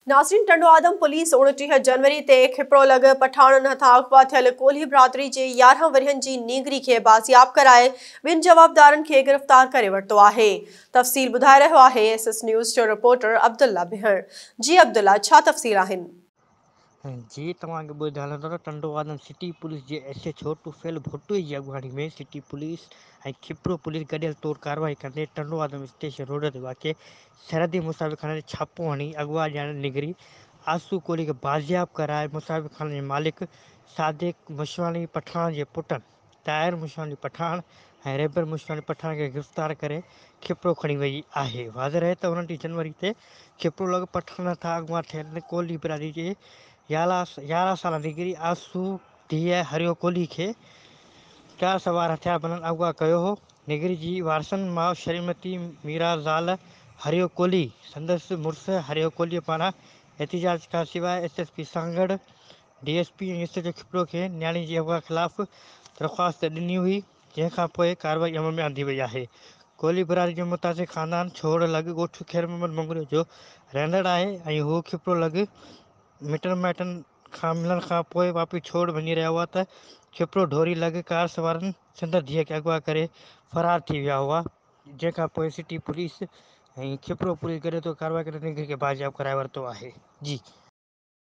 नाज़रीन, टंडो आदम पुलिस 29 जनवरी ते खिपड़ो लॻ पठाणनि हथां अगवा थियल कोल्ही बिरादरी जे 11 वरियनि जी नीगरी खे बाज़ियाब कराए ॿिनि जवाबदारनि खे गिरफ़्तार करे वरितो आहे। तफ़सील ॿुधाए रहियो आहे SS न्यूज़ जो रिपोर्टर अब्दुल्ला बिहर। जी अब्दुल्ला, छा तफ़सील आहिनि? जी तव्हांखे ॿुधाइण थो त टंडो आदम सिटी पुलिस जे SHO टुफेल भुट्टो जी अॻुवाणी में सिटी पुलिस ऐं खिपरो पुलिस गॾियल तौर कार्रवाई कंदे टंडो आदम स्टेशन रोड ते वाक़िए सरहदी मुसाफ़िरखाने ते छापो हणी अॻुवा ॼाण निगरी आसू कोली खे बाज़ियाब कराए मुसाफ़िरखाने जे मालिक सादिक मुशवानी पठाण जे पुटनि ताहिर मुशवानी पठाण ऐं रेबर मुशवानी पठाण खे गिरफ़्तार करे खिपरो खणी वई आहे। वाज़ रहे त 29 जनवरी ते खिपरो लॻ पठाण था अॻुवा थियल कोली बिरादरी जे 11 साल निगरी आसू धीअ हरियो कोली खे 4 सवार हथियार बनन अगवा कयो हो। निगरी जी वारसन मां श्रीमती मीरा ज़ाल हरियो कोली संदसि मुड़ुस हरियो कोली पारां एहतिजाज खां सवाइ SSP सांगड़ DSP ऐं SHO खिपरो खे न्याणी जी अगवा ख़िलाफ़ दरख़्वास्त ॾिनी हुई, जंहिंखां पोइ कार्रवाई अमल में आंदी वई आहे। कोली बिरादरी जो मुतासिर ख़ानदान छोड़ लॻ ॻोठ ख़ैर मोहम्मद मंगरू जो रहंदड़ आहे ऐं हू खिपरो लॻ मिटनि माइटनि खां मिलण खां पोइ वापसि छोड़ वञी रहिया हुआ त खिपरो ढोरी लॻ कार सवारनि संदसि धीअ खे अगवा करे फ़रार थी विया हुआ, जंहिंखां पोइ सिटी पुलिस ऐं खिपरो पुलिस गॾे थो कार्रवाई करे निगरी खे बाज़ियाब कराए वरितो आहे। जी